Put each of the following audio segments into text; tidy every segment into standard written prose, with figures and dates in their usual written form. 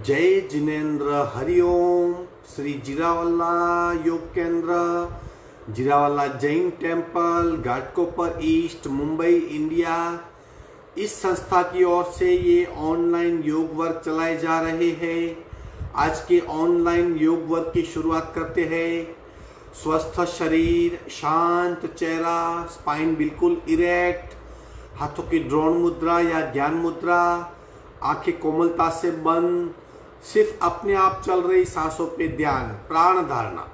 जय Jinendra Hariom. Shri Jirawala Yog Kendra, Jirawala Jain temple, Ghatkopar East, Mumbai, India. इस संस्था की ओर से ये ऑनलाइन योग वर्क चलाए जा रहे हैं। आज के ऑनलाइन योग वर्क की शुरुआत करते हैं। स्वस्थ शरीर, शांत चेहरा, स्पाइन बिल्कुल इरेक्ट, हाथों की ड्रोन मुद्रा या ज्ञान मुद्रा, आंखें कोमलता से बंद, सिर्फ अपने आप चल रही सांसों पे ध्यान, प्राण धारणा।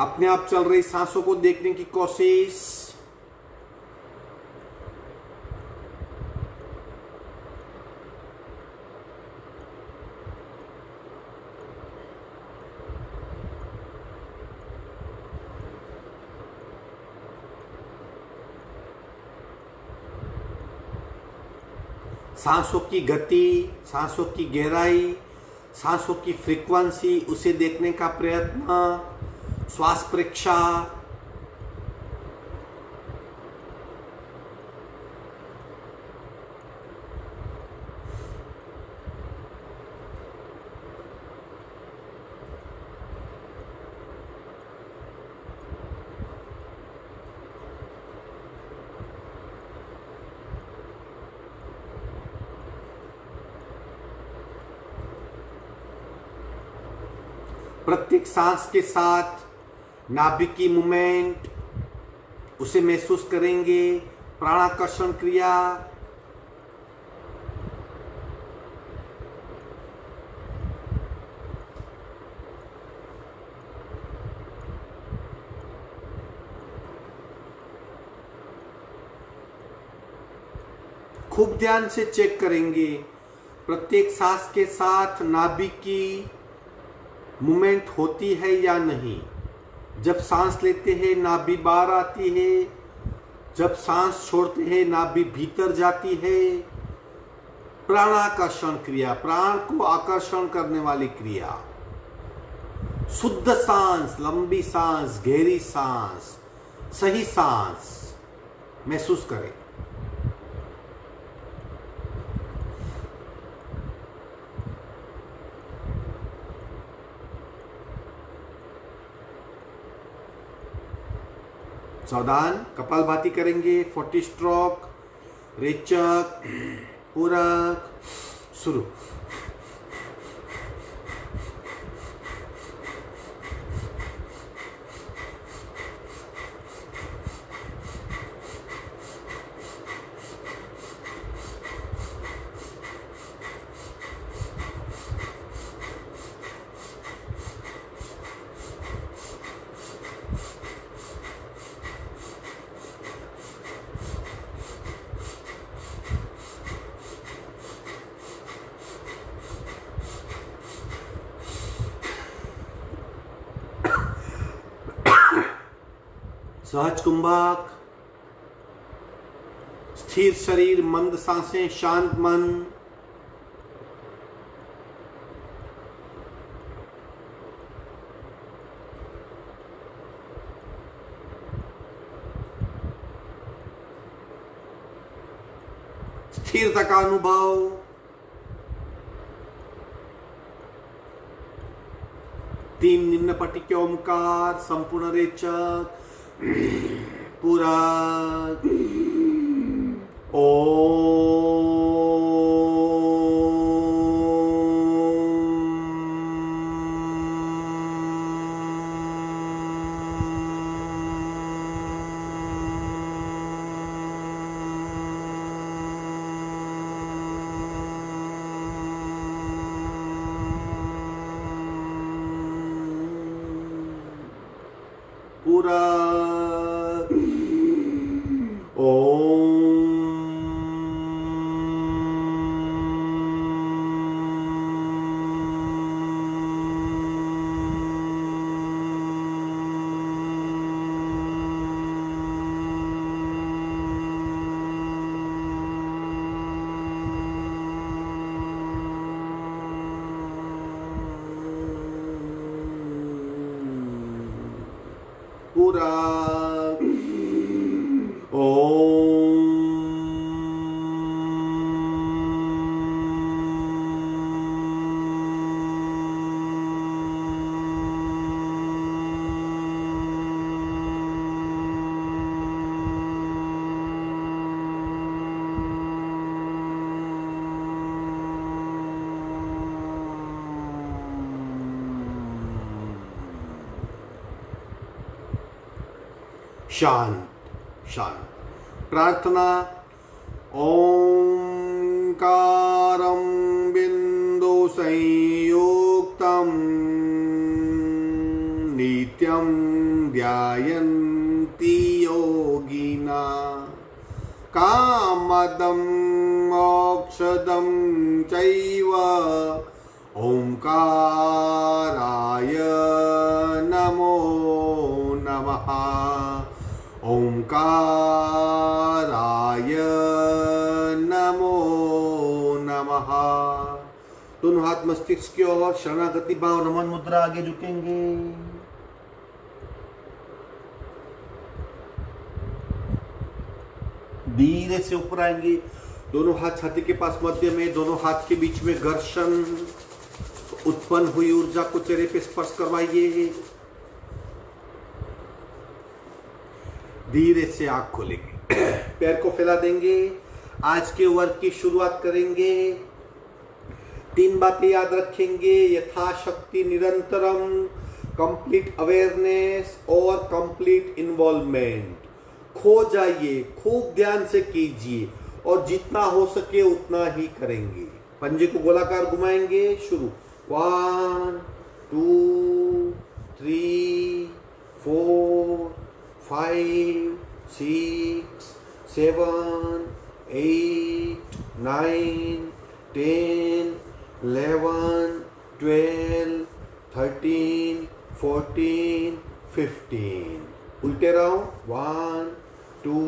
अपने आप चल रही सांसों को देखने की कोशिश। सांसों की गति, सांसों की गहराई, सांसों की फ्रीक्वेंसी, उसे देखने का प्रयत्न। श्वास परीक्षा। प्रत्येक सांस के साथ नाभि की मूवमेंट, उसे महसूस करेंगे। प्राणाकर्षण क्रिया। खूब ध्यान से चेक करेंगे। प्रत्येक सांस के साथ नाभि की मूवमेंट होती है या नहीं। जब सांस लेते हैं नाभि बाहर आती है, जब सांस छोड़ते हैं नाभि भीतर जाती है। प्राणाकर्षण क्रिया, प्राण को आकर्षण करने वाली क्रिया। शुद्ध सांस, लंबी सांस, गहरी सांस, सही सांस महसूस करें। सावधान, कपालभाति करेंगे। 40 स्ट्रोक, रेचक, पूरक, शुरू। सहज कुंभक, स्थिर शरीर, मंद सांसें, शांत मन। स्थिरता का अनुभव। तीन निम्न पट्टी के ओमकार, संपूर्ण रेचक, पूरा ओम। पूरा पूरा। ओम शांत शांत। प्रार्थना। ओंकारं बिंदु संयुक्तं नित्यं ध्यायन्ति योगिना कामदं मोक्षदं चैव ओंकाराय नमो नमः। ओंकाराय नमो नमः। दोनों हाथ मस्तिष्क की ओर, शरणागति भाव, नमन मुद्रा, आगे झुकेंगे। धीरे से ऊपर आएंगे। दोनों हाथ छाती के पास मध्य में, दोनों हाथ के बीच में घर्षण। उत्पन्न हुई ऊर्जा को चेहरे पे स्पर्श करवाइए। धीरे से आंख खोलेंगे, पैर को फैला देंगे। आज के वर्क की शुरुआत करेंगे। 3 बातें याद रखेंगे। यथाशक्ति निरंतरम, कंप्लीट अवेयरनेस और कंप्लीट इन्वॉल्वमेंट। खो जाइए, खूब ध्यान से कीजिए और जितना हो सके उतना ही करेंगे। पंजे को गोलाकार घुमाएंगे। शुरू। 1 2 3 4 5 6 7 8 9 10 11 12 13 14 15। उल्टे रहो। 1 2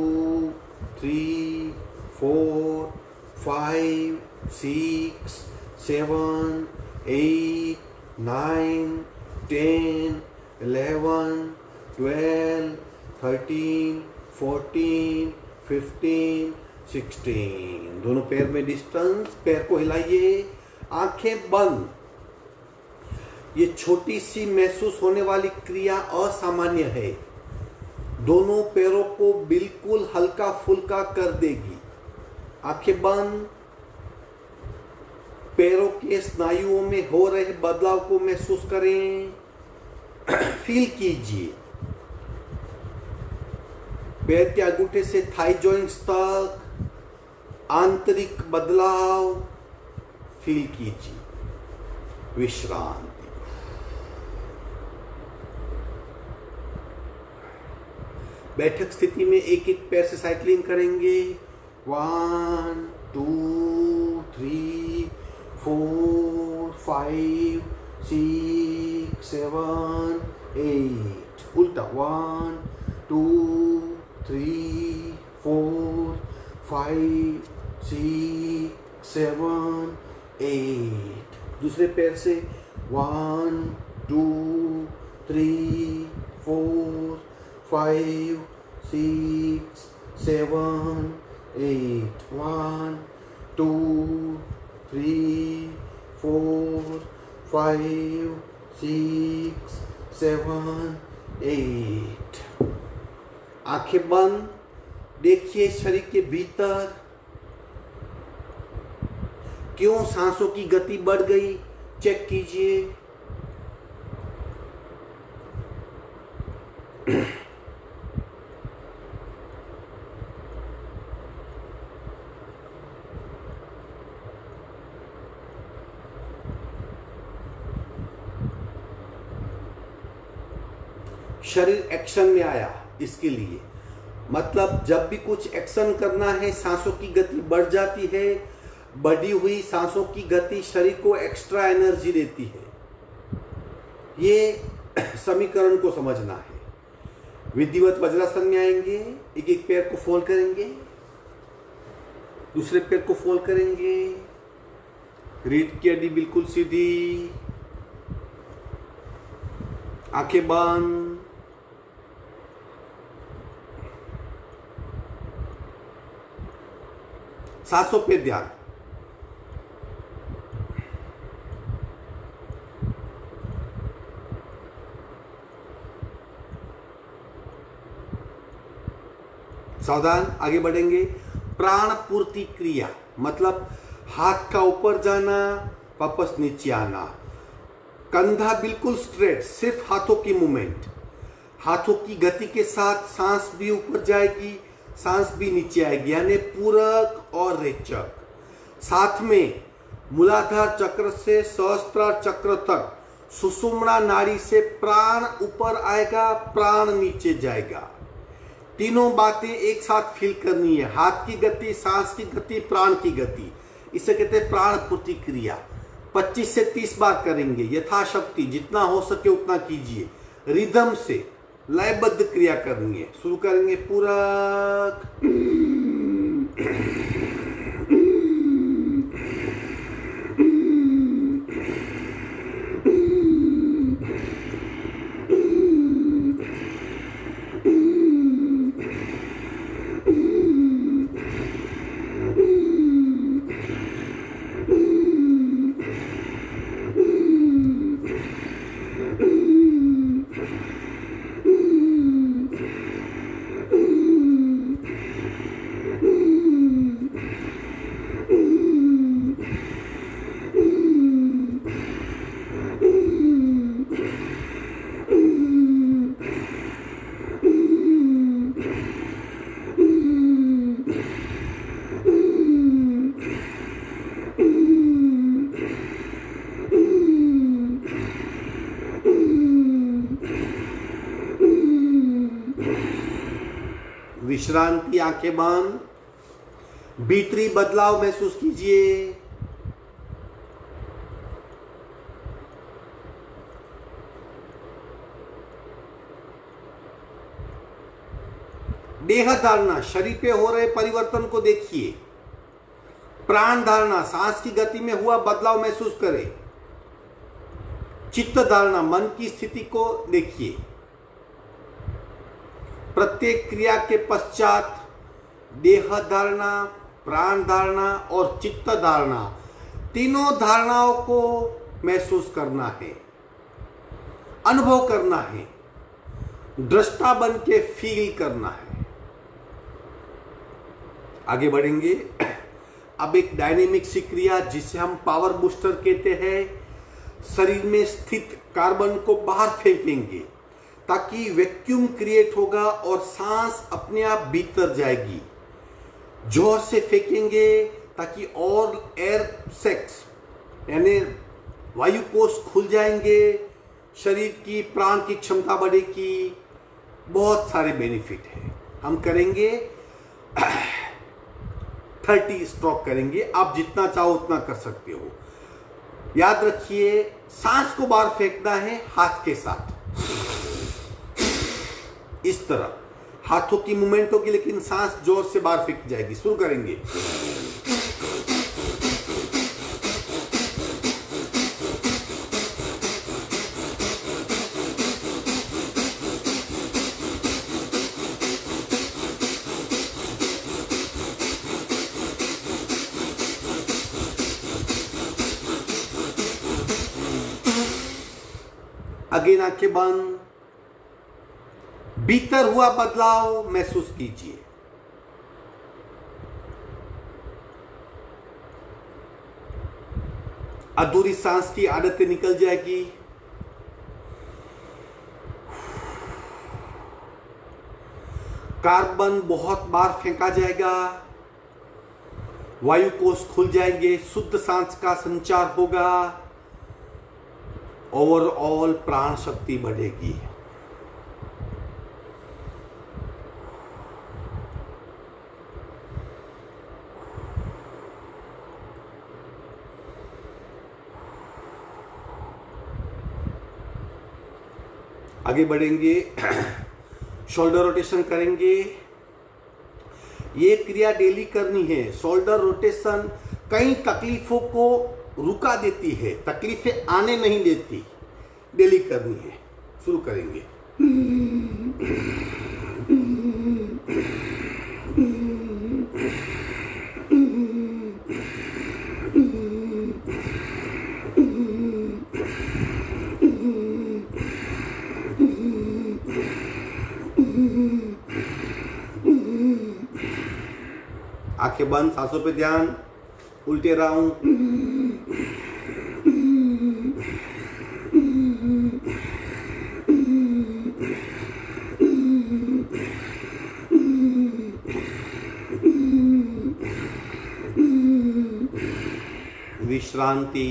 3 4 5 6 7 8 9 10 11 12 13 14 15 16। दोनों पैर में डिस्टेंस। पैर को हिलाइए, आंखें बंद। ये छोटी सी महसूस होने वाली क्रिया असामान्य है। दोनों पैरों को बिल्कुल हल्का फुल्का कर देगी। आंखें बंद। पैरों के स्नायुओं में हो रहे बदलाव को महसूस करें, फील कीजिए। पैर के अंगूठे से थाई जॉइंट्स तक आंतरिक बदलाव फील कीजिए। विश्रांति। बैठक स्थिति में एक एक पैर से साइकिलिंग करेंगे। 1 2 3 4 5 6 7 8। उल्टा। 1 2 3 4 5 6 7 8। दूसरे पैर से 1 2 3 4 5 6 7 8। 1 2 3 4 5 6 7 8। आंखें बंद। देखिए शरीर के भीतर क्यों सांसों की गति बढ़ गई, चेक कीजिए। शरीर एक्शन में आया। इसके लिए मतलब जब भी कुछ एक्शन करना है, सांसों की गति बढ़ जाती है। बढ़ी हुई सांसों की गति शरीर को एक्स्ट्रा एनर्जी देती है। ये समीकरण को समझना है। विधिवत वज्रासन में आएंगे। एक एक पैर को फोल्ड करेंगे, दूसरे पैर को फोल्ड करेंगे। रीढ़ की हड्डी बिल्कुल सीधी, आंखें बंद। सांसों पे ध्यान। सावधान, आगे बढ़ेंगे। प्राण पूर्ति क्रिया मतलब हाथ का ऊपर जाना, वापस नीचे आना, कंधा बिल्कुल स्ट्रेट, सिर्फ हाथों की मूवमेंट, हाथों की गति के साथ सांस भी ऊपर जाएगी, सांस भी नीचे आएगी, यानी पूरक और रेचक। साथ में मूलाधार चक्र से सहस्त्रार चक्र तक सुषुम्ना नाड़ी से प्राण ऊपर आएगा, प्राण नीचे जाएगा। तीनों बातें एक साथ फील करनी है, हाथ की गति, सांस की गति, प्राण की गति। इसे कहते हैं प्राण पूर्ति क्रिया। 25 से 30 बार करेंगे, यथाशक्ति जितना हो सके उतना कीजिए। रिदम से लयबद्ध क्रिया करनी है। शुरू करेंगे पूरक, विश्रांति, आंखें बंद, भीतरी बदलाव महसूस कीजिए। देह धारणा, शरीर पे हो रहे परिवर्तन को देखिए। प्राण धारणा, सांस की गति में हुआ बदलाव महसूस करें। चित्त धारणा, मन की स्थिति को देखिए। प्रत्येक क्रिया के पश्चात देह धारणा, प्राण धारणा और चित्त धारणा, तीनों धारणाओं को महसूस करना है, अनुभव करना है, दृष्टा बन के फील करना है। आगे बढ़ेंगे। अब एक डायनेमिक सी क्रिया जिसे हम पावर बूस्टर कहते हैं। शरीर में स्थित कार्बन को बाहर फेंकेंगे ताकि वैक्यूम क्रिएट होगा और सांस अपने आप भीतर जाएगी। जोर से फेंकेंगे ताकि और एयर सेक्स यानी वायु कोष खुल जाएंगे, शरीर की प्राण की क्षमता बढ़ेगी, बहुत सारे बेनिफिट है। हम करेंगे 30 स्ट्रोक करेंगे, आप जितना चाहो उतना कर सकते हो। याद रखिए, सांस को बाहर फेंकना है हाथ के साथ, इस तरह हाथों की मूवमेंट होगी लेकिन सांस जोर से बाहर फेंक जाएगी। शुरू करेंगे। अगेन आंखें बंद, भीतर हुआ बदलाव महसूस कीजिए। अधूरी सांस की आदतें निकल जाएगी। कार्बन बहुत बार फेंका जाएगा, वायु कोष खुल जाएंगे, शुद्ध सांस का संचार होगा, ओवरऑल प्राण शक्ति बढ़ेगी। आगे बढ़ेंगे, शोल्डर रोटेशन करेंगे। ये क्रिया डेली करनी है। शोल्डर रोटेशन कई तकलीफों को रुका देती है, तकलीफें आने नहीं देती, डेली करनी है। शुरू करेंगे। आंखें बंद, सांसों पे ध्यान, उल्टे राउंड। विश्रांति।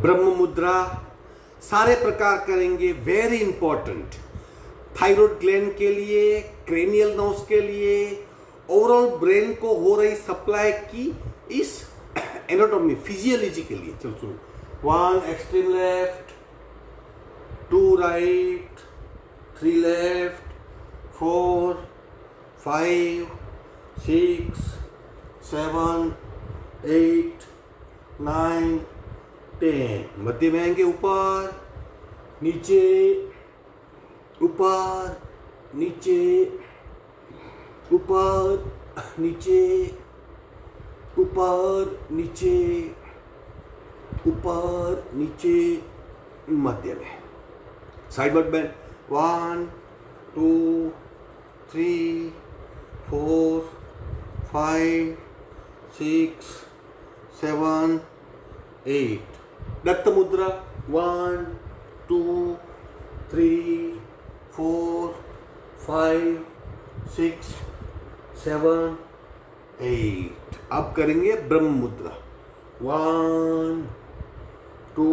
ब्रह्म मुद्रा सारे प्रकार करेंगे, वेरी इंपॉर्टेंट। थायराइड ग्लैंड के लिए, क्रेनियल नर्व्स के लिए, ओवरऑल ब्रेन को हो रही सप्लाई की इस एनाटॉमी फिजियोलॉजी के लिए। चलो शुरू। 1 एक्सट्रीम लेफ्ट, 2 राइट, 3 लेफ्ट, 4 5 6 7 8 9 10। मध्य में आएंगे, ऊपर नीचे, ऊपर नीचे, ऊपर नीचे, ऊपर नीचे, ऊपर नीचे, मध्य में। Side but band. 1 2 3 4 5 6 7 8। दत्त मुद्रा। 1 2 3 4 5 6 7 8। अब करेंगे ब्रह्म मुद्रा। 1 2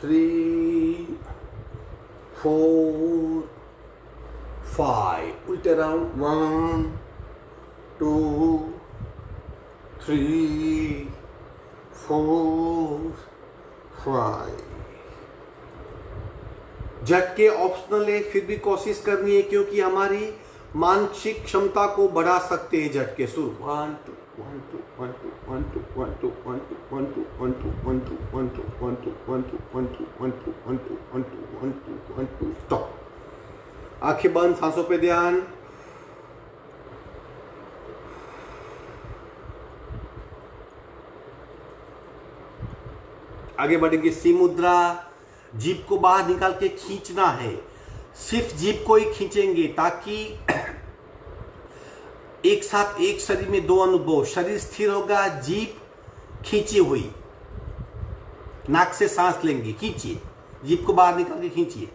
3 4 5। उल्टे राउंड। 1 2 3 4 5। झटके ऑप्शनल है, फिर भी कोशिश करनी है क्योंकि हमारी मानसिक क्षमता को बढ़ा सकते हैं झटके। शुरू। 1 2 1 2 1 2 1 2 1 2 1 2 1 2 1 2 1 2 1 2 1 2 1 2 1 2 1 2 1 2 1 2 1 2 1 2। स्टॉप। आंखें बंद, सांसों पे ध्यान। आगे बढ़ेंगे। सी मुद्रा। जीभ को बाहर निकाल के खींचना है, सिर्फ जीभ को ही खींचेंगे ताकि एक साथ एक शरीर में दो अनुभव। शरीर स्थिर होगा, जीभ खींची हुई, नाक से सांस लेंगे, खींचिए, जीभ को बाहर निकाल के खींचिए।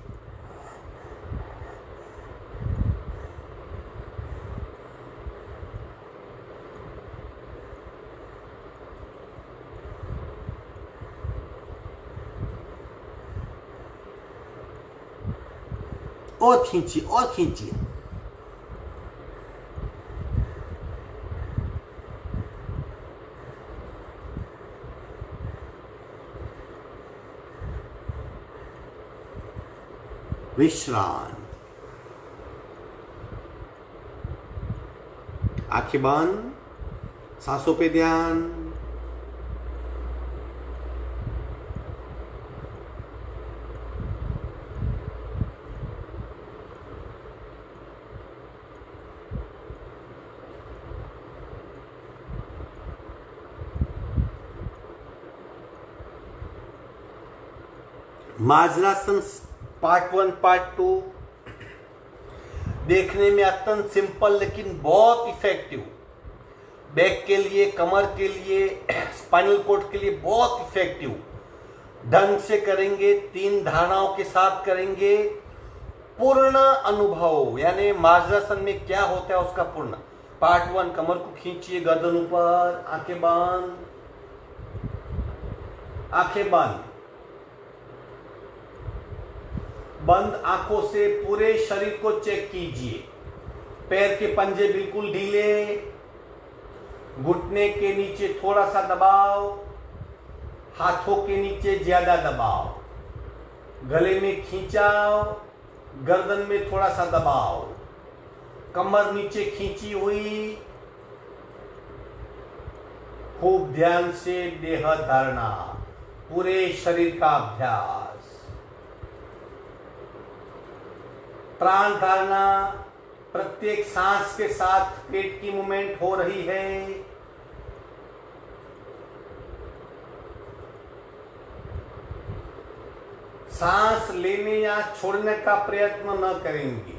और खींचिए, और खींचिए। विश्राम। आंखें बंद, सांसों पे ध्यान। माजरासन पार्ट 1 पार्ट 2 देखने में अत्यंत सिंपल लेकिन बहुत इफेक्टिव। बैक के लिए, कमर के लिए, स्पाइनल कोड के लिए बहुत इफेक्टिव। ढंग से करेंगे, 3 धारणाओं के साथ करेंगे, पूर्ण अनुभव यानी माजरासन में क्या होता है उसका पूर्ण। पार्ट 1। कमर को खींचिए, गर्दन ऊपर, आंखें बंद, आंखें बंद। बंद आंखों से पूरे शरीर को चेक कीजिए। पैर के पंजे बिल्कुल ढीले, घुटने के नीचे थोड़ा सा दबाव, हाथों के नीचे ज्यादा दबाव, गले में खींचाव, गर्दन में थोड़ा सा दबाव, कमर नीचे खींची हुई, खूब ध्यान से देह धारणा, पूरे शरीर का अभ्यास। प्राण धारणा, प्रत्येक सांस के साथ पेट की मूवमेंट हो रही है। सांस लेने या छोड़ने का प्रयत्न न करेंगे।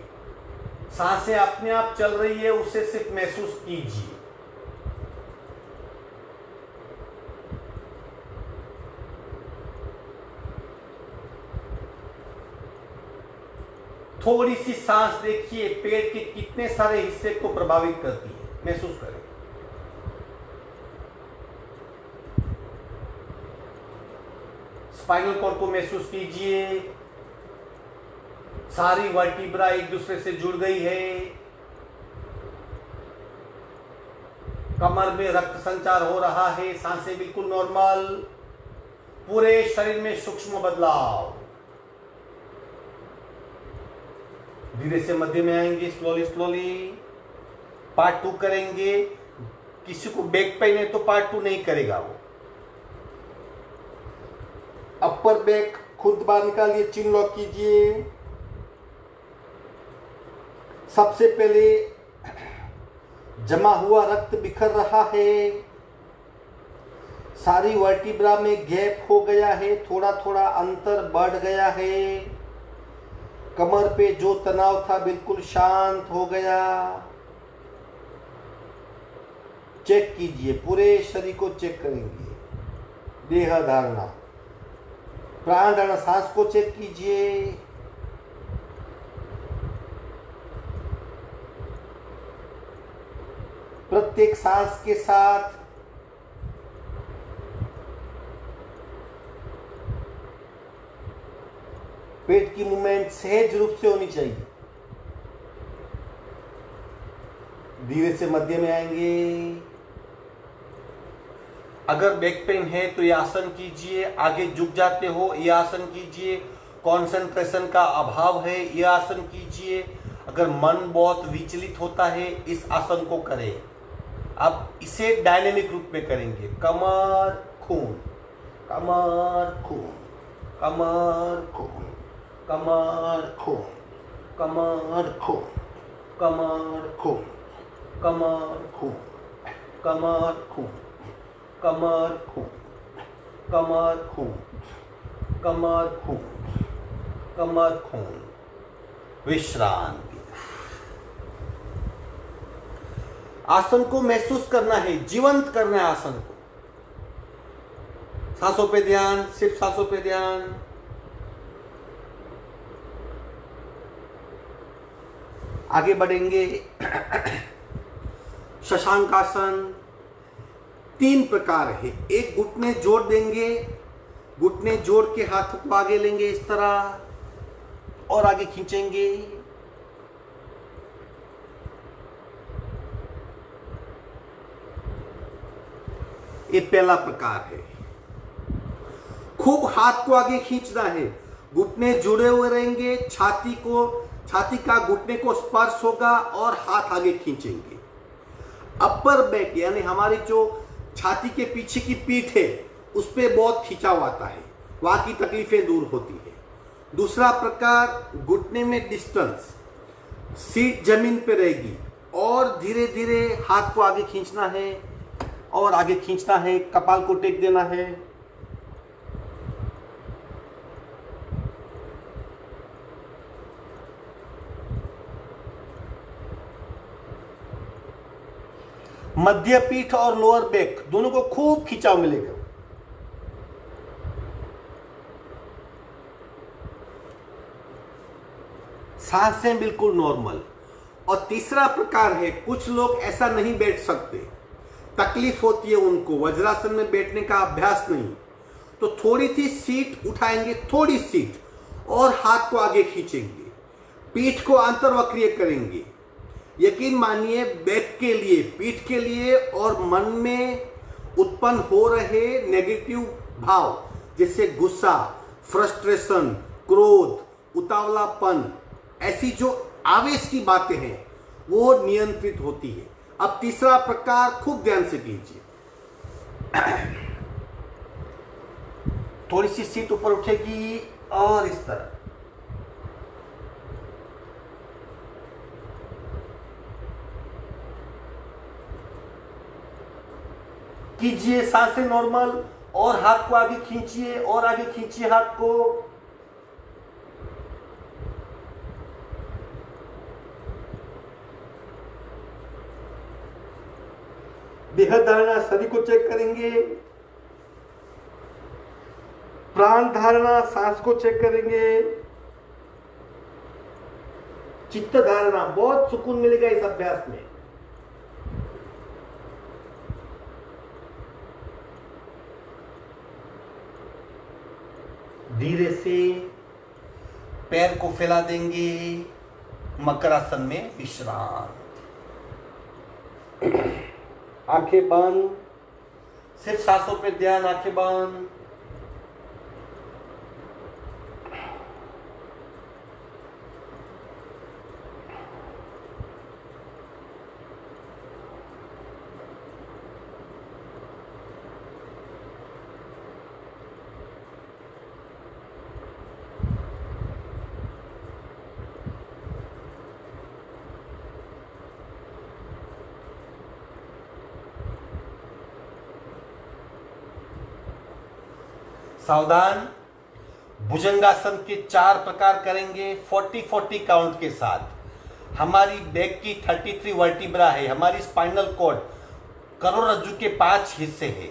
सांसें अपने आप चल रही है, उसे सिर्फ महसूस कीजिए। थोड़ी सी सांस देखिए, पेट के कितने सारे हिस्से को प्रभावित करती है, महसूस करें। स्पाइनल कॉर्ड को महसूस कीजिए। सारी वर्टिब्रा एक दूसरे से जुड़ गई है। कमर में रक्त संचार हो रहा है, सांसें बिल्कुल नॉर्मल। पूरे शरीर में सूक्ष्म बदलाव। धीरे से मध्य में आएंगे, स्लोली स्लोली। पार्ट 2 करेंगे। किसी को बैक पेन है तो पार्ट 2 नहीं करेगा वो। अपर बैक खुद बाहर निकालिए, चिन लॉक कीजिए। सबसे पहले जमा हुआ रक्त बिखर रहा है, सारी वर्टिब्रा में गैप हो गया है, थोड़ा थोड़ा अंतर बढ़ गया है। कमर पे जो तनाव था बिल्कुल शांत हो गया। चेक कीजिए, पूरे शरीर को चेक करेंगे। देह धारणा, प्राण धारणा, सांस को चेक कीजिए। प्रत्येक सांस के साथ पेट की मूवमेंट सहज रूप से होनी चाहिए। धीरे से मध्य में आएंगे। अगर बैक पेन है तो ये आसन कीजिए। आगे झुक जाते हो, ये आसन कीजिए। कंसंट्रेशन का अभाव है, ये आसन कीजिए। अगर मन बहुत विचलित होता है, इस आसन को करें। अब इसे डायनेमिक रूप में करेंगे। कमर खून, कमर खून, कमर खून, कमर खून, कमर खून, कमर खून, कमर खून, कमर खून, कमर खून, कमर खून, कमर खून, कमर खून। विश्रांति। आसन को महसूस करना है, जीवंत करना है आसन को। सांसों पे ध्यान, सिर्फ सांसों पे ध्यान। आगे बढ़ेंगे। शशांक आसन 3 प्रकार है। एक घुटने जोड़ देंगे, घुटने जोड़ के हाथों को आगे लेंगे इस तरह और आगे खींचेंगे। ये पहला प्रकार है। खूब हाथ को आगे खींचना है, घुटने जुड़े हुए रहेंगे, छाती का घुटने को स्पर्श होगा और हाथ आगे खींचेंगे। अपर बैक यानी हमारी जो छाती के पीछे की पीठ है उस पे बहुत खिंचाव आता है, वहां की तकलीफें दूर होती है। दूसरा प्रकार, घुटने में डिस्टेंस, सीट जमीन पे रहेगी और धीरे धीरे हाथ को आगे खींचना है और आगे खींचना है, कपाल को टेक देना है। मध्य पीठ और लोअर बैक दोनों को खूब खिंचाव मिलेगा। सांसें बिल्कुल नॉर्मल। और तीसरा प्रकार है, कुछ लोग ऐसा नहीं बैठ सकते, तकलीफ होती है उनको, वज्रासन में बैठने का अभ्यास नहीं, तो थोड़ी सी सीट उठाएंगे, थोड़ी सीट, और हाथ को आगे खींचेंगे, पीठ को अंतर्वक्रीय करेंगे। यकीन मानिए, बैक के लिए, पीठ के लिए और मन में उत्पन्न हो रहे नेगेटिव भाव जैसे गुस्सा, फ्रस्ट्रेशन, क्रोध, उतावलापन, ऐसी जो आवेश की बातें हैं वो नियंत्रित होती है। अब तीसरा प्रकार खूब ध्यान से कीजिए। थोड़ी सी सीट ऊपर उठेगी और इस तरह। कीजिए सांसें नॉर्मल, और हाथ को आगे खींचिए और आगे खींचिए हाथ को। देह धारणा सभी को चेक करेंगे। प्राण धारणा सांस को चेक करेंगे। चित्त धारणा, बहुत सुकून मिलेगा इस अभ्यास में। धीरे से पैर को फैला देंगे, मकरासन में विश्राम। आंखें बंद, सिर्फ सांसों पे ध्यान, आंखें बंद। सावधान, भुजंगासन के 4 प्रकार करेंगे 40-40 काउंट के साथ। हमारी बैक की 33 वर्टिब्रा है, हमारी स्पाइनल कॉर्ड करोड़रज्जु के 5 हिस्से हैं।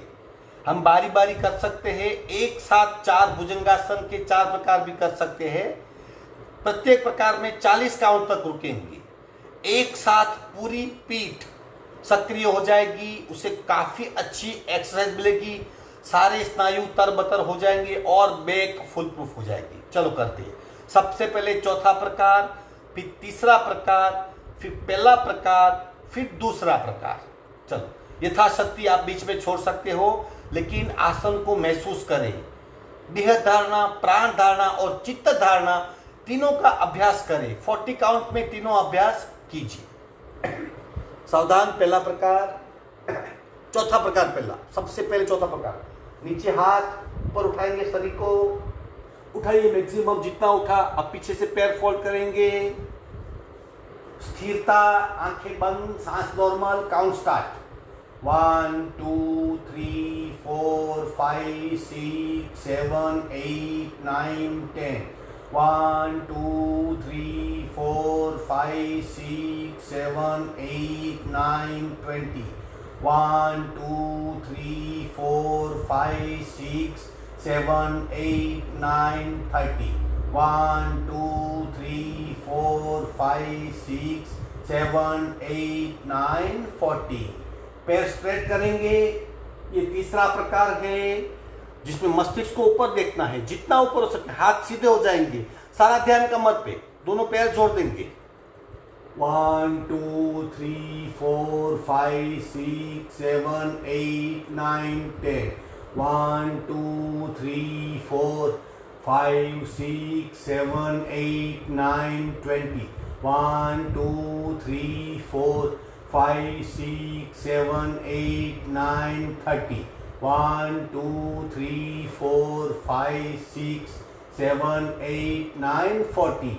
हम बारी बारी कर सकते हैं, एक साथ 4 भुजंगासन के 4 प्रकार भी कर सकते हैं। प्रत्येक प्रकार में 40 काउंट तक रुकेंगे। एक साथ पूरी पीठ सक्रिय हो जाएगी, उसे काफी अच्छी एक्सरसाइज मिलेगी, सारे स्नायु तरबतर हो जाएंगे और बैक फुल प्रूफ हो जाएगी। चलो करते हैं। सबसे पहले चौथा प्रकार, फिर तीसरा प्रकार, फिर पहला प्रकार, फिर दूसरा प्रकार। चलो, यथाशक्ति आप बीच में छोड़ सकते हो, लेकिन आसन को महसूस करें। देह धारणा, प्राण धारणा और चित्त धारणा तीनों का अभ्यास करें। 40 काउंट में तीनों अभ्यास कीजिए। सावधान, पहला प्रकार, चौथा प्रकार। पहला, सबसे पहले चौथा प्रकार। नीचे हाथ ऊपर उठाएंगे, शरीर को उठाइए मैक्सिमम जितना उठा। अब पीछे से पैर फोल्ड करेंगे। स्थिरता, आंखें बंद, सांस नॉर्मल। Count start. 1 2 3 4 5 6 7 8 9 10। 1 2 3 4 5 6 7 8 9 20। 1 2 3 4 5 6 7 8 9 30। 1 2 3 4 5 6 7 8 9 40। पैर स्ट्रेट करेंगे। ये तीसरा प्रकार है जिसमें मस्तिष्क को ऊपर देखना है, जितना ऊपर हो सके। हाथ सीधे हो जाएंगे, सारा ध्यान कमर पे, दोनों पैर जोड़ देंगे। 1 2 3 4 5 6 7 8 9 10। 1 2 3 4 5 6 7 8 9 20। 1 2 3 4 5 6 7 8 9 30। 1 2 3 4 5 6 7 8 9 40।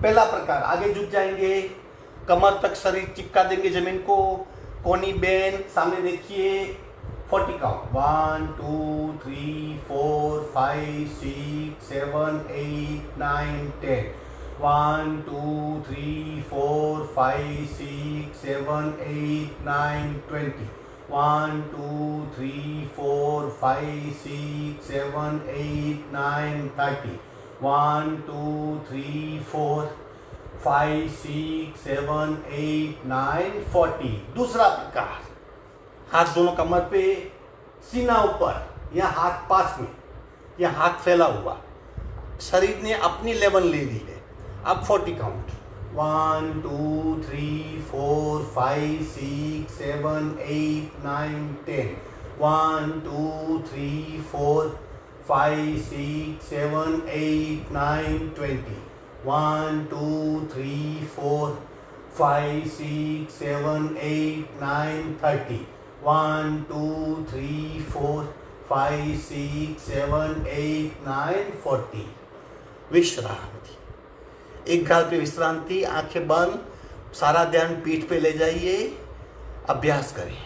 पहला प्रकार। आगे झुक जाएंगे, कमर तक शरीर चिपका देंगे जमीन को। कोनी बेन, सामने देखिए। 40 काउंट। 1 2 3 4 5 6 7 8 9 10। 1 2 3 4 5 6 7 8 9 20। 1 2 3 4 5 6 7 8 9 30। 1 2 3 4 5 6 7 8 9 40। दूसरा प्रकार। हाथ दोनों कमर पे, सीना ऊपर या हाथ पास में या हाथ फैला हुआ। शरीर ने अपनी लेवल ले ली है। अब 40 काउंट। 1 2 3 4 5 6 7 8 9 10। 1 2 3 4 5 6 7 8 9 20। 1 2 3 4 5 6 7 8 9 30। 1 2 3 4 5 6 7 8 9 40। विश्रांति। एक गाल पे विश्रांति, आंखें बंद, सारा ध्यान पीठ पे ले जाइए, अभ्यास करें।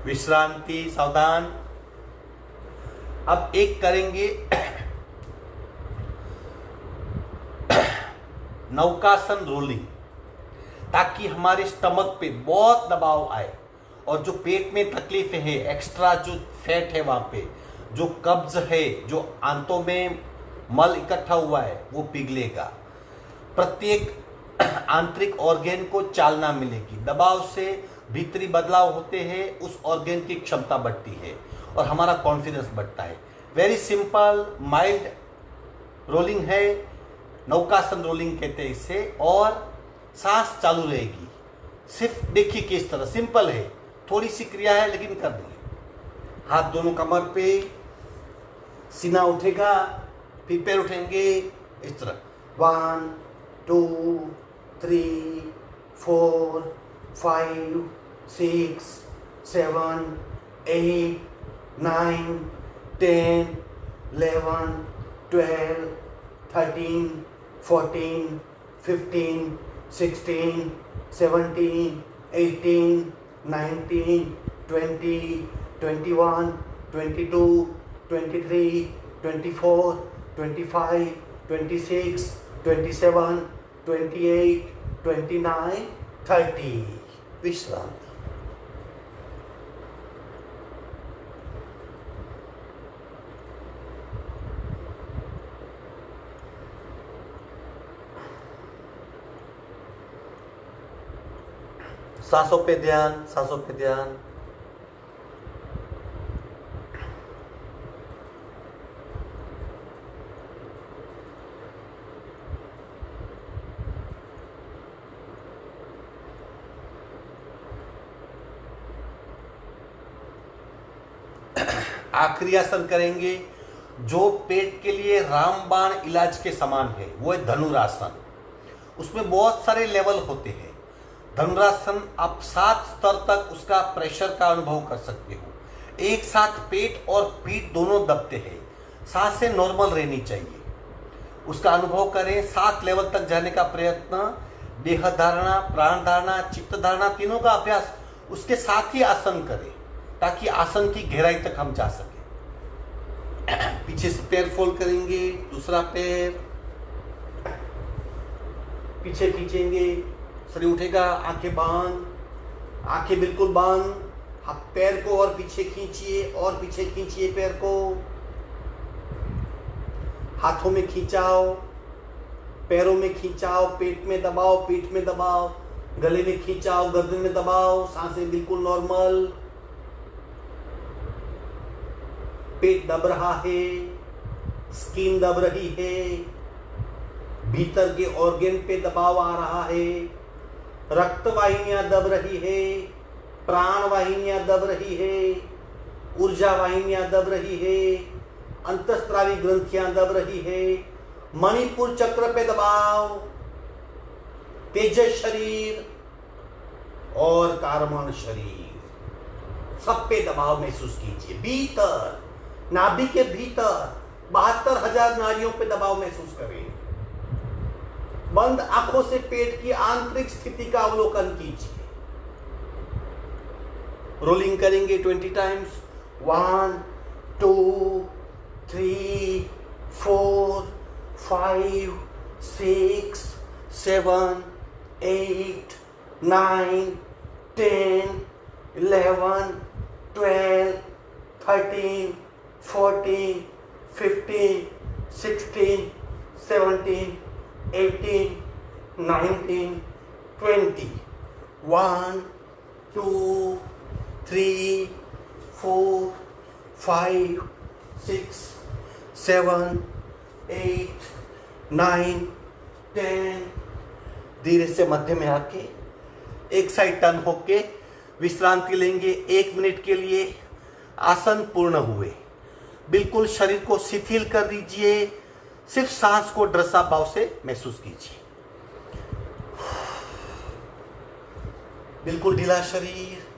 विश्रांति, सावधान। अब एक करेंगे नौकासन रोलिंग, ताकि हमारे स्टमक पे बहुत दबाव आए और जो पेट में तकलीफ है, एक्स्ट्रा जो फैट है वहां पे, जो कब्ज है, जो आंतों में मल इकट्ठा हुआ है, वो पिघलेगा। प्रत्येक आंतरिक ऑर्गेन को चालना मिलेगी। दबाव से भीतरी बदलाव होते हैं, उस ऑर्गेन की क्षमता बढ़ती है और हमारा कॉन्फिडेंस बढ़ता है। वेरी सिंपल माइल्ड रोलिंग है, नौकासन रोलिंग कहते हैं इसे, और सांस चालू रहेगी। सिर्फ देखिए किस तरह, सिंपल है, थोड़ी सी क्रिया है लेकिन कर देंगे। हाथ दोनों कमर पे, सीना उठेगा, फिर पैर उठेंगे इस तरह। 1 2 3 4 5 6 7 8 9 10 11 12 13 14 15 16 17 18 19 20 21 22 23 24 25 26 27 28 29 30। विश्राम। सांसों पे ध्यान, सांसों पे ध्यान। आखिरी आसन करेंगे जो पेट के लिए रामबाण इलाज के समान है, वो है धनुरासन। उसमें बहुत सारे लेवल होते हैं। धनुरासन आप 7 स्तर तक उसका प्रेशर का अनुभव कर सकते हो। एक साथ पेट और पीठ दोनों दबते हैं, सांसें नॉर्मल रहनी चाहिए, उसका अनुभव करें। 7 लेवल तक जाने का प्रयत्न, देह धारणा, प्राण धारणा, चित्त धारणा, तीनों का अभ्यास उसके साथ ही आसन करें, ताकि आसन की गहराई तक हम जा सकें। पीछे से पैर फोल्ड करेंगे, दूसरा पैर पीछे खींचेंगे, शरीर उठेगा, आंखें बंद, आंखें बिल्कुल बंद। आप पैर को और पीछे खींचिए, और पीछे खींचिए पैर को। हाथों में खींचाओ, पैरों में खींचाओ, पेट में दबाओ, पीठ में दबाओ, गले में खींचाओ, गर्दन में दबाओ। सांसें बिल्कुल नॉर्मल। पेट दब रहा है, स्किन दब रही है, भीतर के ऑर्गेन पे दबाव आ रहा है, रक्त वाहिनियां दब रही है, प्राण वाहिनियां दब रही है, ऊर्जा वाहिनियां दब रही है, अंतस्त्रावी ग्रंथियां दब रही है, मणिपुर चक्र पे दबाव, तेजस शरीर और कार्बन शरीर, सब पे दबाव महसूस कीजिए। भीतर नाभि के भीतर 72,000 नाड़ियों पे दबाव महसूस करें। बंद आंखों से पेट की आंतरिक स्थिति का अवलोकन कीजिए। रोलिंग करेंगे 20 टाइम्स। 1 2 3 4 5, 6, 7, 8, 9, 10, 11, 12, 13, 14, 15, 16, 17, 18, 19, 20. 1, 2, 3, 4, 5, 6, 7, 8, 9, 10. धीरे से मध्य में आके एक साइड टर्न होके विश्रांति लेंगे 1 मिनट के लिए। आसन पूर्ण हुए, बिल्कुल शरीर को शिथिल कर दीजिए, सिर्फ सांस को ड्रसा भाव से महसूस कीजिए। बिल्कुल ढीला शरीर।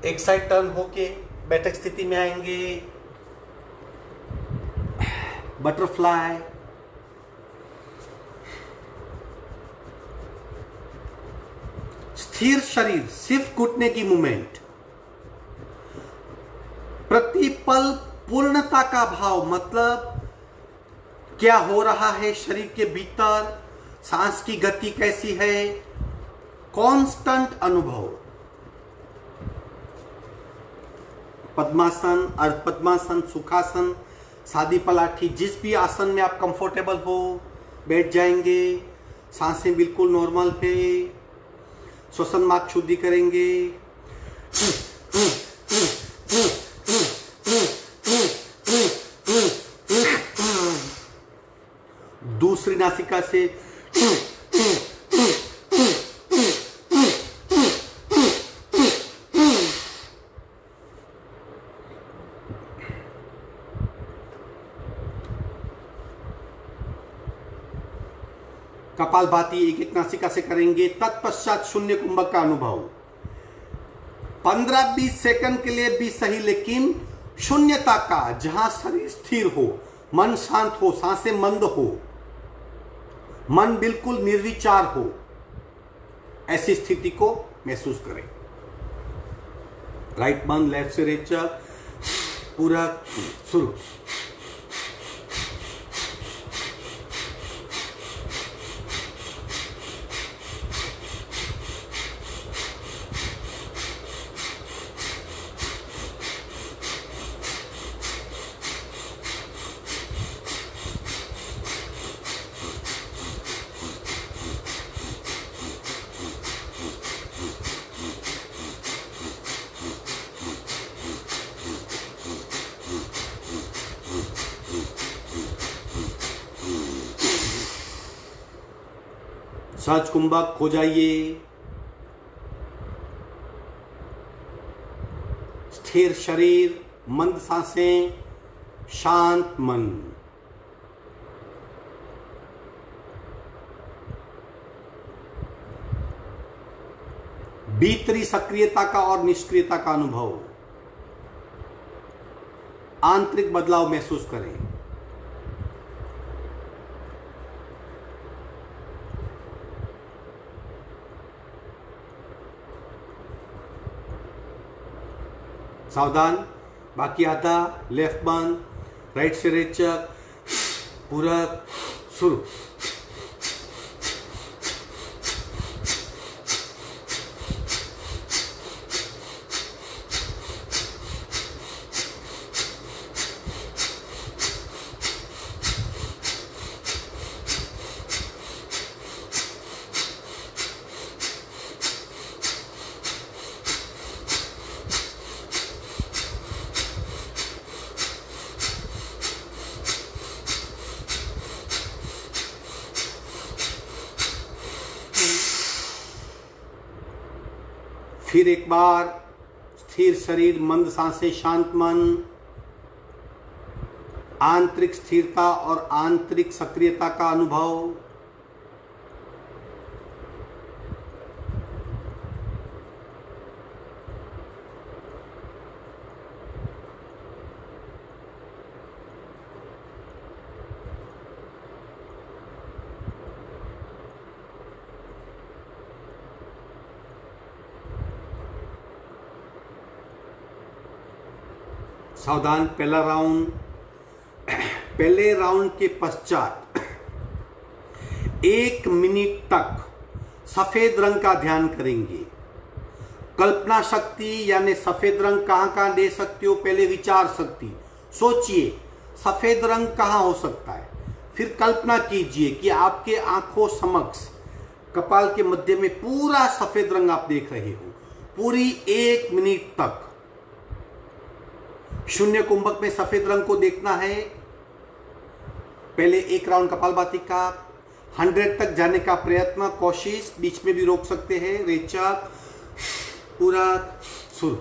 एक साइड टर्न होके बैठक स्थिति में आएंगे। बटरफ्लाई। स्थिर शरीर, सिर्फ घुटने की मूवमेंट। प्रतिपल पूर्णता का भाव, मतलब क्या हो रहा है शरीर के भीतर, सांस की गति कैसी है, कांस्टेंट अनुभव। पद्मासन, अर्ध पद्मासन, सुखासन, सादी पलाठी, जिस भी आसन में आप कंफर्टेबल हो बैठ जाएंगे। सांसें बिल्कुल नॉर्मल है। श्वसन मार्ग शुद्धि करेंगे। दूसरी नासिका से कपालभाति एक एक नासिका से करेंगे। तत्पश्चात शून्य कुंभक का अनुभव 15-20 सेकंड के लिए भी सही, लेकिन शून्यता का, जहां शरीर स्थिर हो, मन शांत हो, सांसें मंद हो, मन बिल्कुल निर्विचार हो, ऐसी स्थिति को महसूस करें। राइट बंद, लेफ्ट से रेचक, पूरा शुरू। सहज कुंभक हो जाइए। स्थिर शरीर, मंद सांसें, शांत मन। भीतरी सक्रियता का और निष्क्रियता का अनुभव, आंतरिक बदलाव महसूस करें। सावधान, बाकी आधा, लेफ्ट बंद, राइट से रेचक, पूरक शुरू। फिर एक बार स्थिर शरीर, मंद सांसें, शांत मन, आंतरिक स्थिरता और आंतरिक सक्रियता का अनुभव। सावधान, पहला राउंड। पहले राउंड के पश्चात 1 मिनट तक सफेद रंग का ध्यान करेंगे। कल्पना शक्ति यानी सफेद रंग कहां कहां ले सकते हो, पहले विचार शक्ति सोचिए सफेद रंग कहां हो सकता है। फिर कल्पना कीजिए कि आपके आंखों समक्ष कपाल के मध्य में पूरा सफेद रंग आप देख रहे हो। पूरी 1 मिनट तक शून्य कुंभक में सफेद रंग को देखना है। पहले एक राउंड कपालभाति का 100 तक जाने का प्रयत्न, कोशिश, बीच में भी रोक सकते हैं। रेचक, पूरक, शुरू।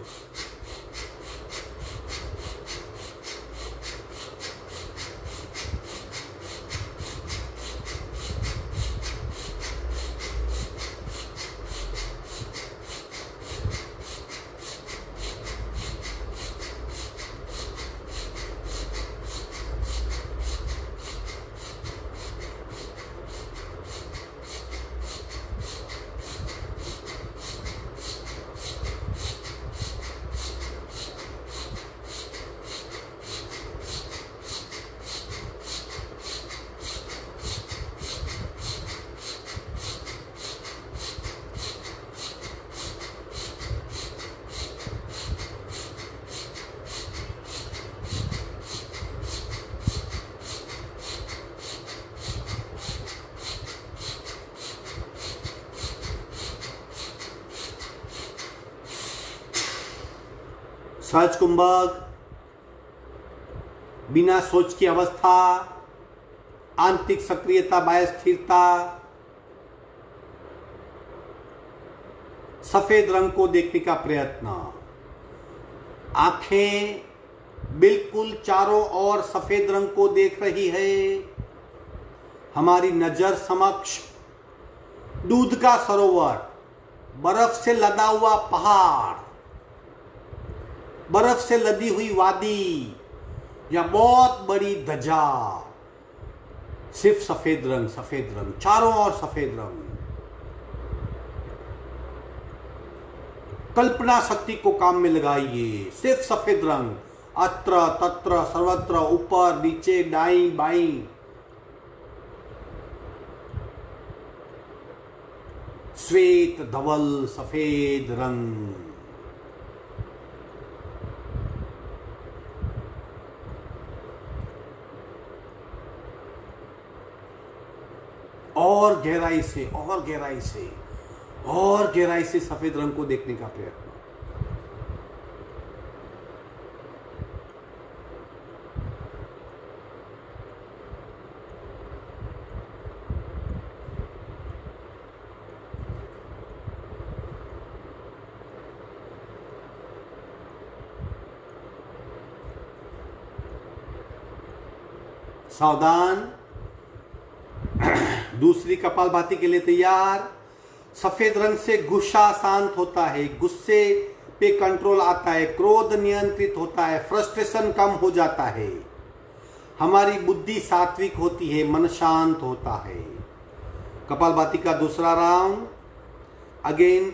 सहज कुंभक, बिना सोच की अवस्था, आंतरिक सक्रियता, बाह्य स्थिरता, सफेद रंग को देखने का प्रयत्न। आंखें बिल्कुल चारों ओर सफेद रंग को देख रही है। हमारी नजर समक्ष दूध का सरोवर, बर्फ से लदा हुआ पहाड़, बर्फ से लदी हुई वादी या बहुत बड़ी ध्वजा, सिर्फ सफेद रंग, सफेद रंग, चारों ओर सफेद रंग। कल्पना शक्ति को काम में लगाइए। सिर्फ सफेद रंग, अत्र तत्र सर्वत्र, ऊपर नीचे, दाईं बाईं। श्वेत धवल सफेद रंग। और गहराई से, और गहराई से, और गहराई से सफेद रंग को देखने का प्रयत्न। सावधान, दूसरी कपालभाति के लिए तैयार। सफेद रंग से गुस्सा शांत होता है, गुस्से पे कंट्रोल आता है, क्रोध नियंत्रित होता है, फ्रस्ट्रेशन कम हो जाता है, हमारी बुद्धि सात्विक होती है, मन शांत होता है। कपालभाति का दूसरा राउंड, अगेन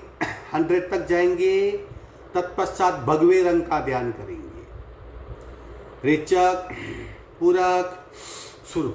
100 तक जाएंगे। तत्पश्चात भगवे रंग का ध्यान करेंगे। रेचक, पूरक, शुरू।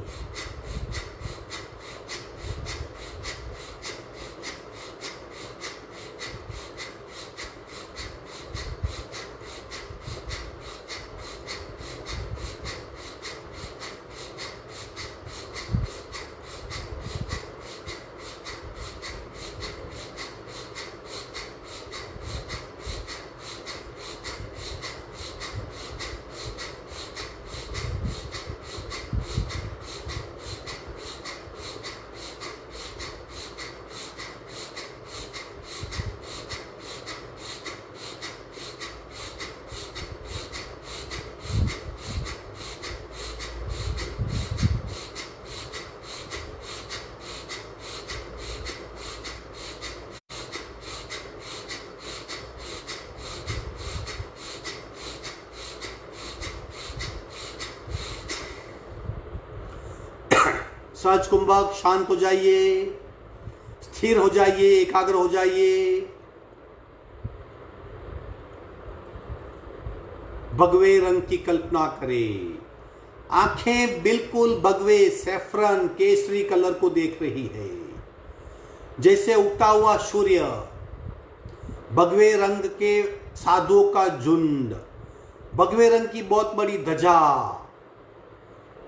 सहज कुंभक, शांत हो जाइए, स्थिर हो जाइए, एकाग्र हो जाइए। भगवे रंग की कल्पना करें। आंखें बिल्कुल भगवे सैफरन केसरी कलर को देख रही है, जैसे उगता हुआ सूर्य, भगवे रंग के साधुओं का झुंड, भगवे रंग की बहुत बड़ी ध्वजा,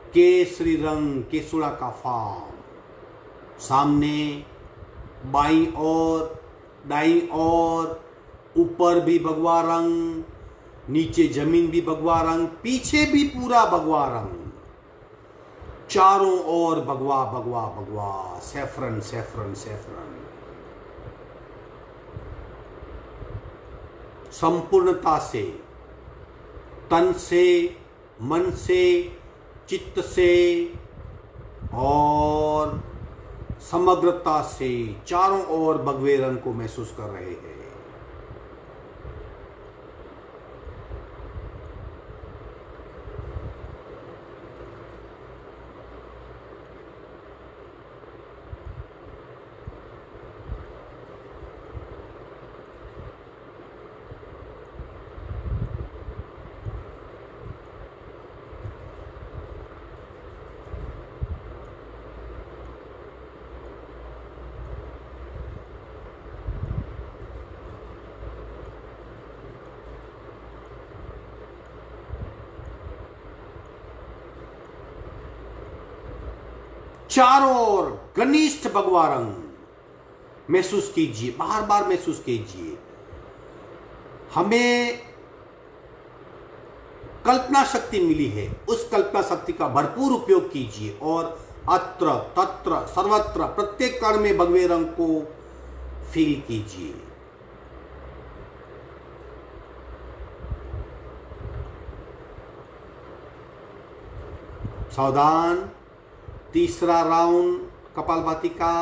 केसरी रंग केसुड़ा का फार्म, सामने बाईं ओर, दाईं ओर, ऊपर भी भगवा रंग, नीचे जमीन भी भगवा रंग, पीछे भी पूरा भगवा रंग, चारों ओर भगवा भगवा भगवा, सैफरन सैफरन सैफरन। संपूर्णता से, तन से, मन से, चित्त से और समग्रता से चारों ओर भगवे रंग को महसूस कर रहे हैं। चारों ओर घनिष्ठ भगवा रंग महसूस कीजिए, बार बार महसूस कीजिए। हमें कल्पना शक्ति मिली है, उस कल्पना शक्ति का भरपूर उपयोग कीजिए और अत्र तत्र सर्वत्र प्रत्येक कण में भगवे रंग को फील कीजिए। सावधान, तीसरा राउंड कपालभाति का।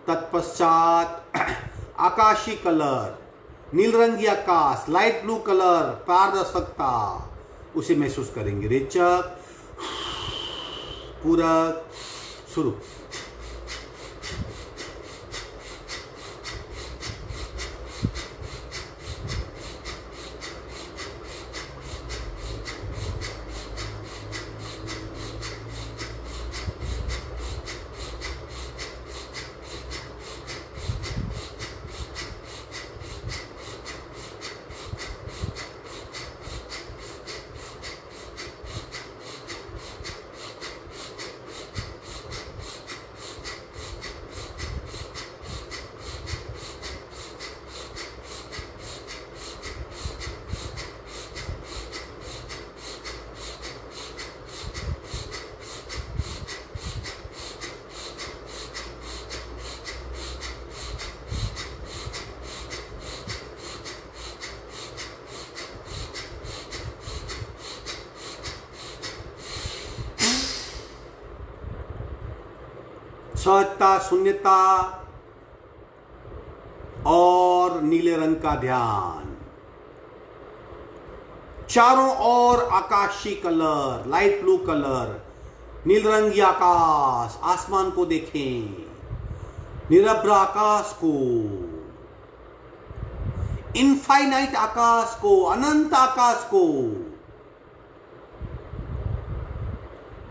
तत्पश्चात आकाशी कलर, नीलरंगी आकाश, लाइट ब्लू कलर, पारदर्शकता, उसे महसूस करेंगे। रेचक, पूरक, शुरू। सहजता, शून्यता और नीले रंग का ध्यान। चारों ओर आकाशी कलर, लाइट ब्लू कलर, नील रंगी आकाश, आसमान को देखें, निरभ्र आकाश को, इनफाइनाइट आकाश को, अनंत आकाश को।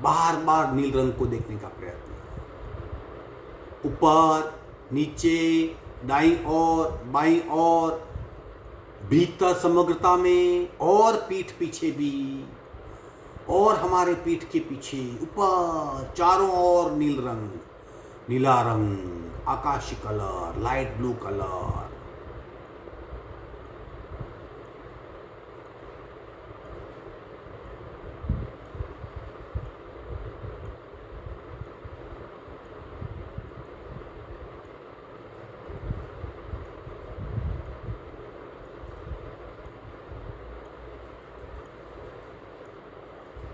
बार बार नील रंग को देखने का प्रयत्न, ऊपर नीचे, दाईं ओर बाईं ओर, भीतर समग्रता में, और पीठ पीछे भी, और हमारे पीठ के पीछे, ऊपर चारों ओर नील रंग, नीला रंग, आकाशी colour, light blue colour.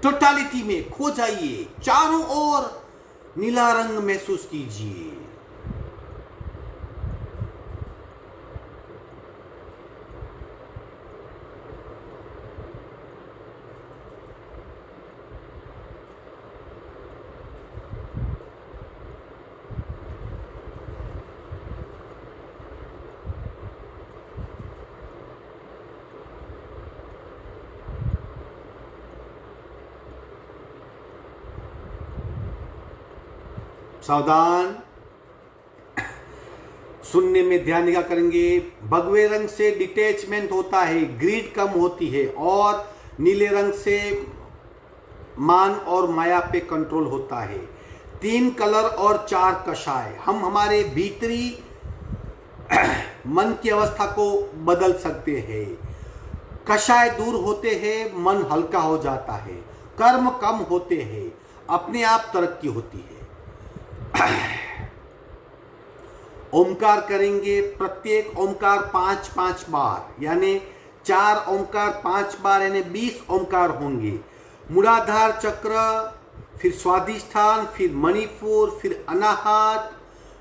Totality में खो जाइए, चारों ओर नीला रंग महसूस कीजिए। सावधान, सुनने में ध्यान दिया करेंगे। भगवे रंग से डिटैचमेंट होता है, ग्रीड कम होती है, और नीले रंग से मान और माया पे कंट्रोल होता है। 3 कलर और 4 कषाय, हम हमारे भीतरी मन की अवस्था को बदल सकते हैं। कषाय दूर होते हैं, मन हल्का हो जाता है, कर्म कम होते हैं, अपने आप तरक्की होती है। ओमकार करेंगे, प्रत्येक ओमकार 5-5 बार, यानी 4 ओमकार 5 बार, यानी 20 ओमकार होंगे। मूलाधार चक्र, फिर स्वाधिष्ठान, फिर मणिपुर, फिर अनाहत,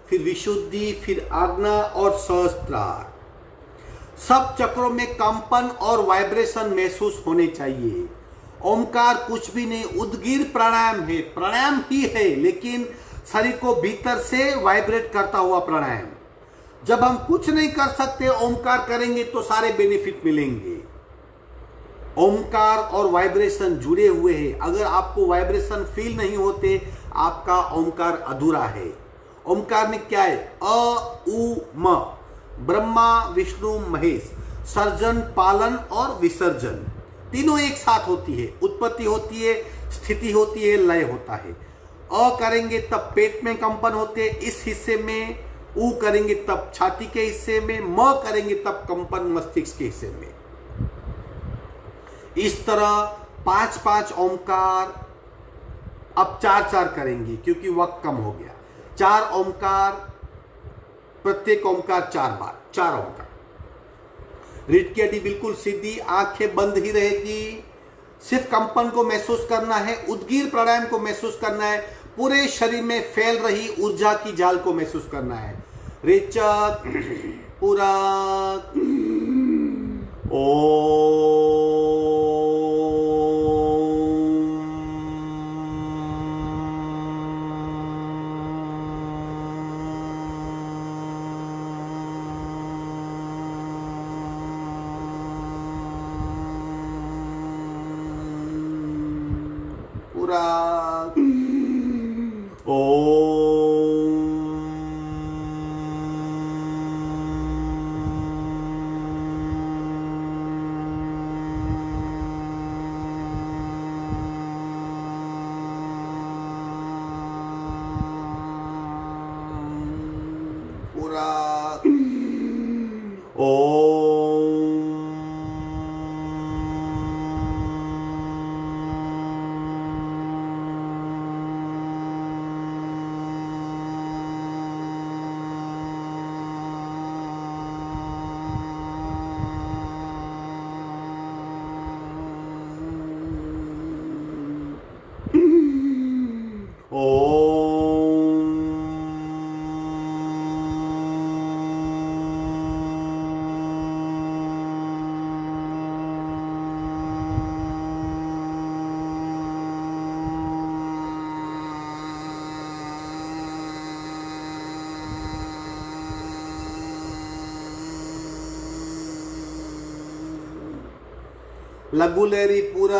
फिर विशुद्धि, फिर आज्ञा और सहस्त्रार। सब चक्रों में कंपन और वाइब्रेशन महसूस होने चाहिए। ओमकार कुछ भी नहीं, उद्गीर प्राणायाम है, प्राणायाम ही है, लेकिन शरीर को भीतर से वाइब्रेट करता हुआ प्राणायाम। जब हम कुछ नहीं कर सकते, ओमकार करेंगे तो सारे बेनिफिट मिलेंगे। ओमकार और वाइब्रेशन जुड़े हुए हैं। अगर आपको वाइब्रेशन फील नहीं होते, आपका ओमकार अधूरा है। ओमकार में क्या है? अ उ म, ब्रह्मा विष्णु महेश, सर्जन पालन और विसर्जन, तीनों एक साथ होती है। उत्पत्ति होती है, स्थिति होती है, लय होता है। अ करेंगे तब पेट में कंपन होते हैं इस हिस्से में, उ करेंगे तब छाती के हिस्से में, म करेंगे तब कंपन मस्तिष्क के हिस्से में। इस तरह 5-5 ओमकार, अब 4-4 करेंगे क्योंकि वक्त कम हो गया। 4 ओमकार, प्रत्येक ओमकार 4 बार, 4 ओमकार। रीढ़ की हड्डी बिल्कुल सीधी, आंखें बंद ही रहेगी। सिर्फ कंपन को महसूस करना है, उद्गीर प्राणायाम को महसूस करना है, पूरे शरीर में फैल रही ऊर्जा की जाल को महसूस करना है। रेचक पूरा लघु लहरी पूरा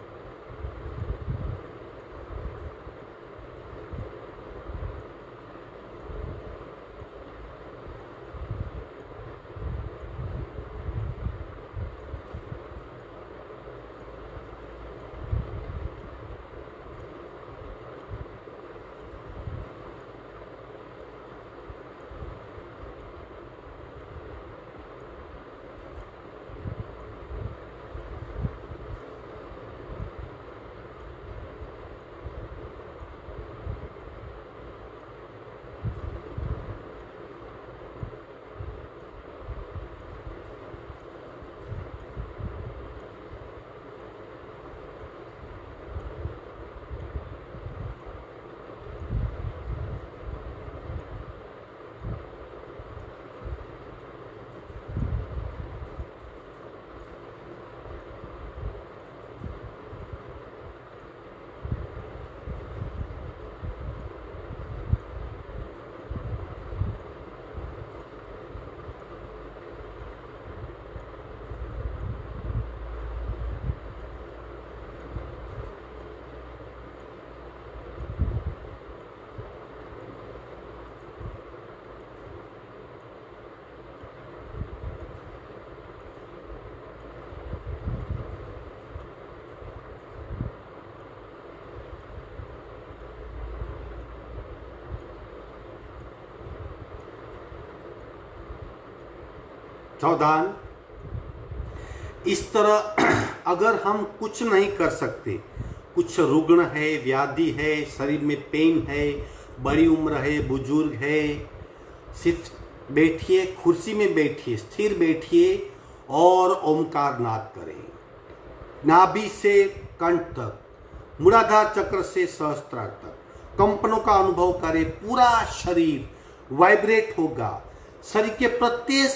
सावधान। इस तरह अगर हम कुछ नहीं कर सकते, कुछ रुग्ण है, व्याधि है, शरीर में पेन है, बड़ी उम्र है, बुजुर्ग है, सिर्फ बैठिए, कुर्सी में बैठिए, स्थिर बैठिए और ओमकार नाद करें। नाभि से कंठ तक, मूलाधार चक्र से सहस्त्रार तक कंपनों का अनुभव करें। पूरा शरीर वाइब्रेट होगा। शरीर के प्रत्येक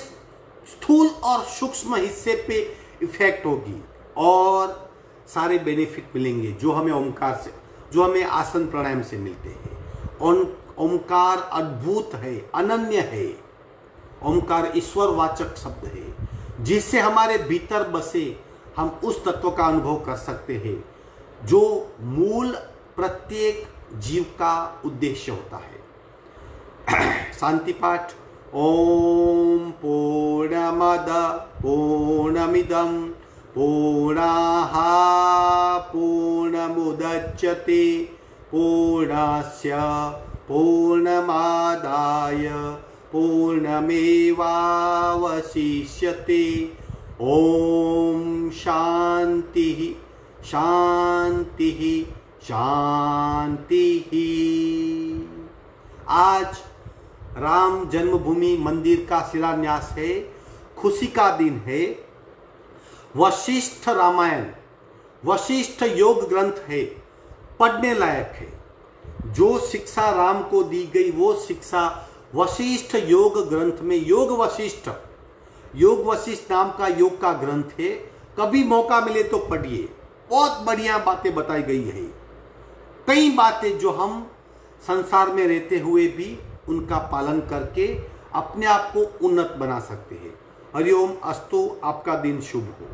स्थूल और सूक्ष्म हिस्से पे इफेक्ट होगी और सारे बेनिफिट मिलेंगे जो हमें ओमकार से, जो हमें आसन प्राणायाम से मिलते हैं। ओमकार अद्भुत है, अनन्य है। ओमकार ईश्वर वाचक शब्द है जिससे हमारे भीतर बसे हम उस तत्व का अनुभव कर सकते हैं जो मूल प्रत्येक जीव का उद्देश्य होता है। शांति पाठ। ओम पूर्णमद पूर्णमिदं पूर्णाः पूर्णमुदच्यते पूर्णस्य पूर्णमादाय पूर्णमेवावशिष्यते। ओम शांति शांति शांति। आज राम जन्मभूमि मंदिर का शिलान्यास है। खुशी का दिन है। वशिष्ठ रामायण, वशिष्ठ योग ग्रंथ है, पढ़ने लायक है। जो शिक्षा राम को दी गई वो शिक्षा वशिष्ठ योग ग्रंथ में, योग वशिष्ठ नाम का योग का ग्रंथ है। कभी मौका मिले तो पढ़िए। बहुत बढ़िया बातें बताई गई है। कई बातें जो हम संसार में रहते हुए भी उनका पालन करके अपने आप को उन्नत बना सकते हैं। हरिओम अस्तु। आपका दिन शुभ हो।